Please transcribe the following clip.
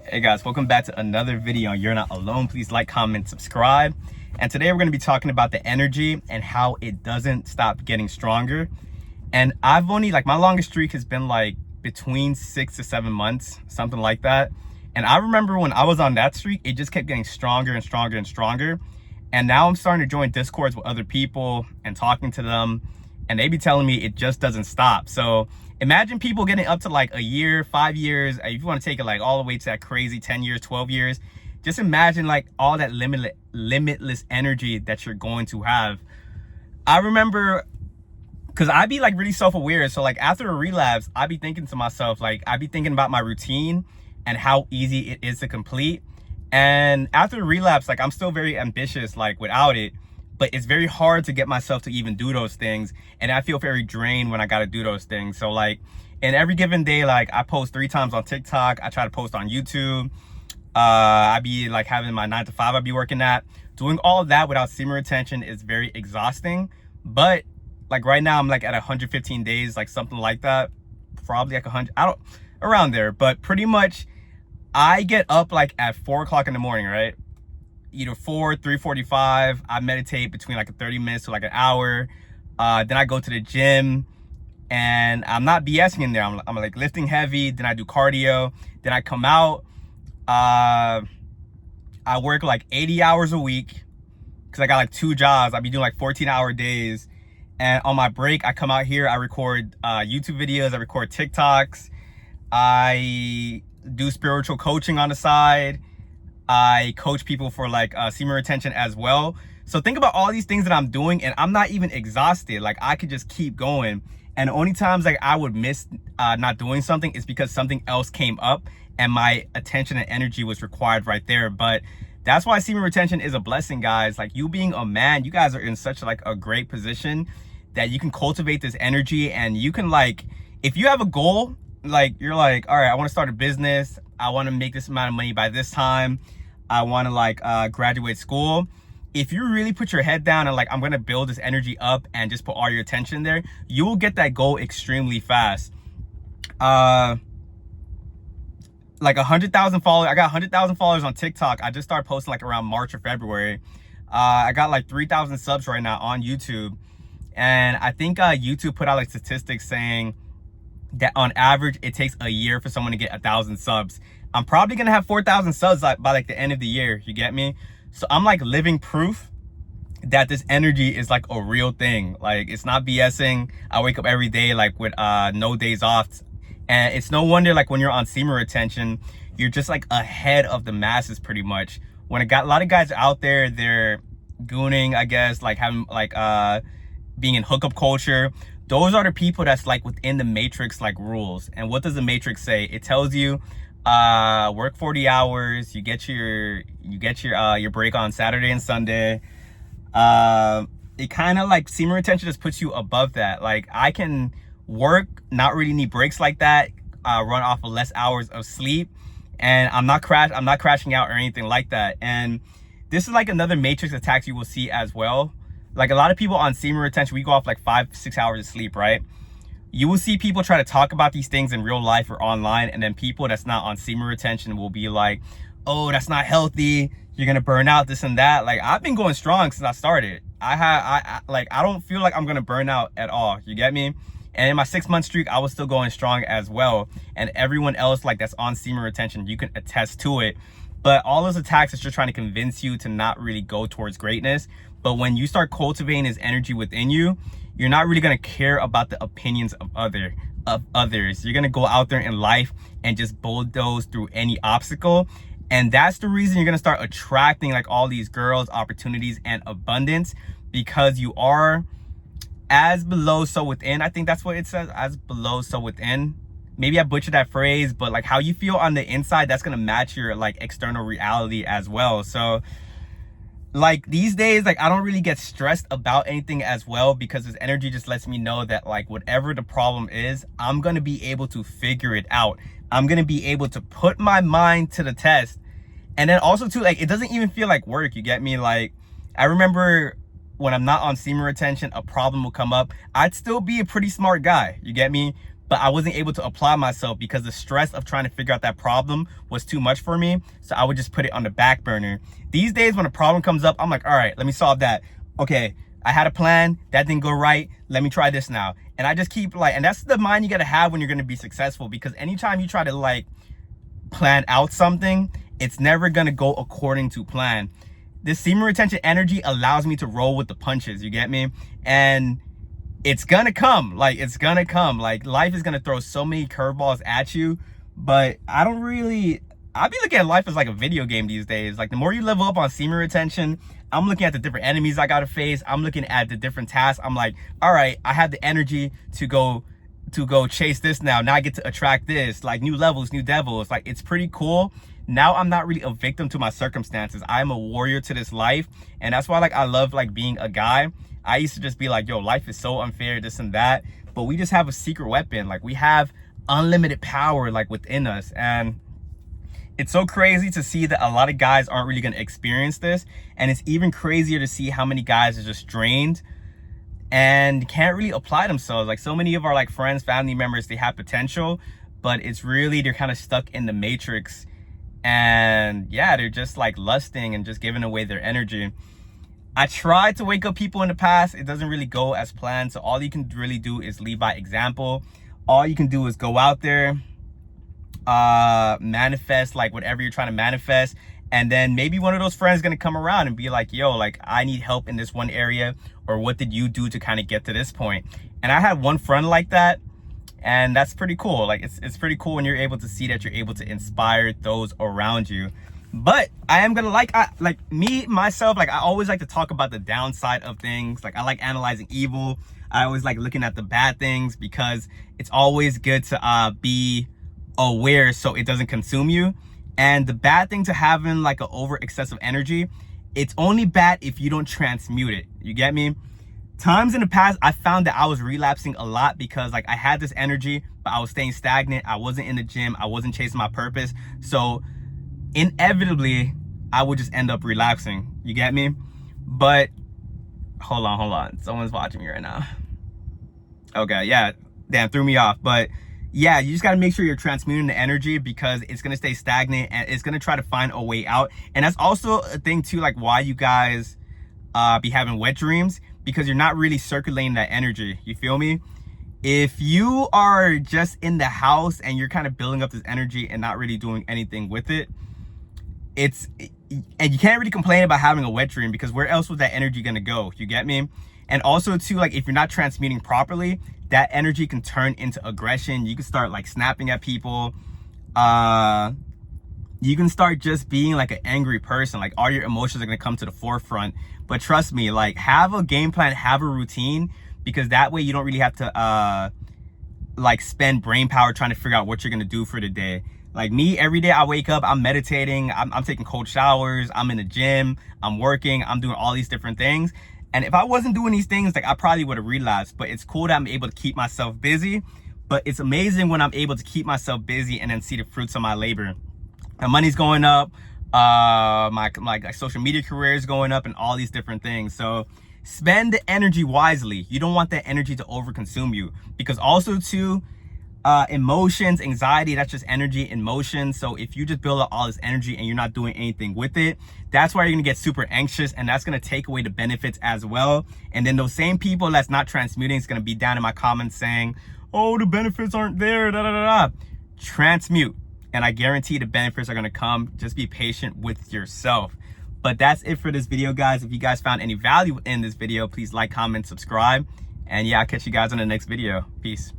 Hey guys, welcome back to another video on You're Not Alone. Please like, comment, subscribe. And today we're going to be talking about the energy and how it doesn't stop getting stronger. And I've only, my longest streak has been between 6 to 7 months, something like that. And I remember when I was on that streak, it just kept getting stronger and stronger and stronger. And now I'm starting to join discords with other people and talking to them, and they be telling me it just doesn't stop. So imagine people getting up to a year, 5 years. If you want to take it all the way to that crazy 10 years, 12 years, just imagine all that limitless energy that you're going to have. I remember, because I be really self-aware. So after a relapse, I be thinking to myself, I be thinking about my routine and how easy it is to complete. And after the relapse, I'm still very ambitious, without it, but it's very hard to get myself to even do those things. And I feel very drained when I got to do those things. So in every given day, I post 3 times on TikTok. I try to post on YouTube. I be having my 9 to 5 I be working at. Doing all of that without semen retention is very exhausting. But right now I'm at 115 days, something like that. Probably 100, around there. But pretty much I get up at 4 o'clock in the morning, right? Either 4, 3:45. I meditate between 30 minutes to an hour. Then I go to the gym, and I'm not BSing in there. I'm lifting heavy. Then I do cardio. Then I come out. I work 80 hours a week because I got 2 jobs. I be doing 14-hour days. And on my break, I come out here. I record YouTube videos. I record TikToks. I do spiritual coaching on the side. I coach people for semen retention as well. So think about all these things that I'm doing, and I'm not even exhausted. I could just keep going. And the only times I would miss not doing something is because something else came up and my attention and energy was required right there. But that's why semen retention is a blessing, guys. You being a man, you guys are in such a great position that you can cultivate this energy, and you can if you have a goal, you're all right, I want to start a business. I want to make this amount of money by this time. I want to graduate school. If you really put your head down and I'm going to build this energy up and just put all your attention there, you will get that goal extremely fast. 100,000 followers. I got 100,000 followers on TikTok. I just started posting around March or February. I got 3,000 subs right now on YouTube. And I think YouTube put out statistics saying that on average it takes a year for someone to get 1,000 subs. I'm probably gonna have 4,000 subs by the end of the year. You get me? So I'm living proof that this energy is a real thing. It's not BSing. I wake up every day with no days off, and it's no wonder when you're on semen retention, you're just ahead of the masses pretty much. When a lot of guys out there, they're gooning, I guess, having being in hookup culture. Those are the people that's within the matrix rules. And what does the matrix say? It tells you work 40 hours, you get your break on Saturday and Sunday. It kind of semen retention just puts you above that. I can work, not really need breaks like that, run off of less hours of sleep, and I'm not crashing out or anything like that. And this is another matrix attacks you will see as well. A lot of people on semen retention, we go off 5-6 hours of sleep, right? You will see people try to talk about these things in real life or online, and then people that's not on semen retention will be oh, that's not healthy, you're gonna burn out, this and that. I've been going strong since I started. I don't feel like I'm gonna burn out at all. You get me? And in my 6-month streak, I was still going strong as well. And everyone else that's on semen retention, you can attest to it. But all those attacks is just trying to convince you to not really go towards greatness. But when you start cultivating this energy within you, you're not really going to care about the opinions of others. You're going to go out there in life and just bulldoze through any obstacle. And that's the reason you're going to start attracting all these girls, opportunities, and abundance, because you are as below, so within. I think that's what it says, as below, so within. Maybe I butchered that phrase, but how you feel on the inside, that's going to match your external reality as well. So these days, I don't really get stressed about anything as well, because this energy just lets me know that whatever the problem is, I'm going to be able to figure it out. I'm going to be able to put my mind to the test. And then also too, it doesn't even feel like work. You get me? I remember when I'm not on semen retention, a problem will come up. I'd still be a pretty smart guy. You get me? but I wasn't able to apply myself because the stress of trying to figure out that problem was too much for me. So I would just put it on the back burner. These days when a problem comes up, I'm like, all right, let me solve that. Okay, I had a plan, that didn't go right, let me try this now. And I just keep like, and that's the mind you gotta have when you're gonna be successful, because anytime you try to like plan out something, it's never gonna go according to plan. This semen retention energy allows me to roll with the punches, you get me? And it's gonna come, like it's gonna come. Like life is gonna throw so many curveballs at you, but I be looking at life as like a video game these days. Like the more you level up on semen retention, I'm looking at the different enemies I gotta face. I'm looking at the different tasks. I'm like, all right, I have the energy to go chase this now. Now I get to attract this, like new levels, new devils. Like it's pretty cool. Now I'm not really a victim to my circumstances. I'm a warrior to this life. And that's why like I love like being a guy. I used to just be like, yo, life is so unfair, this and that. But we just have a secret weapon. Like we have unlimited power like within us. And it's so crazy to see that a lot of guys aren't really gonna experience this. And it's even crazier to see how many guys are just drained and can't really apply themselves. Like so many of our like friends, family members, they have potential, but it's really, they're kind of stuck in the matrix. And yeah, they're just like lusting and just giving away their energy. I tried to wake up people in the past. It doesn't really go as planned. So all you can really do is lead by example. All you can do is go out there, manifest like whatever you're trying to manifest. And then maybe one of those friends is going to come around and be like, yo, like I need help in this one area. Or what did you do to kind of get to this point? And I had one friend like that. And that's pretty cool. Like it's pretty cool when you're able to see that you're able to inspire those around you. But I am gonna like myself, I always like to talk about the downside of things. Like I like analyzing evil. I always like looking at the bad things because it's always good to be aware so it doesn't consume you. And the bad thing to having like an over excessive energy, it's only bad if you don't transmute it. You get me? Times in the past, I found that I was relapsing a lot because like I had this energy, but I was staying stagnant. I wasn't in the gym. I wasn't chasing my purpose. So inevitably, I would just end up relapsing. You get me? But hold on. Someone's watching me right now. Okay, yeah. Damn, threw me off. But yeah, you just got to make sure you're transmuting the energy because it's going to stay stagnant and it's going to try to find a way out. And that's also a thing too, like why you guys be having wet dreams, because you're not really circulating that energy. You feel me? If you are just in the house and you're kind of building up this energy and not really doing anything with it, and you can't really complain about having a wet dream because where else was that energy gonna go? You get me? And also too, like if you're not transmuting properly, that energy can turn into aggression. You can start like snapping at people. You can start just being like an angry person. Like all your emotions are gonna come to the forefront. But trust me, like have a game plan, have a routine, because that way you don't really have to like spend brain power trying to figure out what you're gonna do for the day. Like me, every day I wake up, I'm meditating, I'm taking cold showers, I'm in the gym, I'm working, I'm doing all these different things. And if I wasn't doing these things, like I probably would have relapsed. But it's cool that I'm able to keep myself busy. But it's amazing when I'm able to keep myself busy and then see the fruits of my labor. My money's going up, my social media career is going up, and all these different things. So spend the energy wisely. You don't want that energy to overconsume you, because also too, emotions, anxiety, that's just energy in motion. So if you just build up all this energy and you're not doing anything with it, that's why you're gonna get super anxious, and that's gonna take away the benefits as well. And then those same people that's not transmuting is gonna be down in my comments saying, oh, the benefits aren't there, da da da da. Transmute, and I guarantee the benefits are gonna come. Just be patient with yourself. But that's it for this video, guys. If you guys found any value in this video, please like, comment, subscribe, and yeah, I'll catch you guys on the next video. Peace.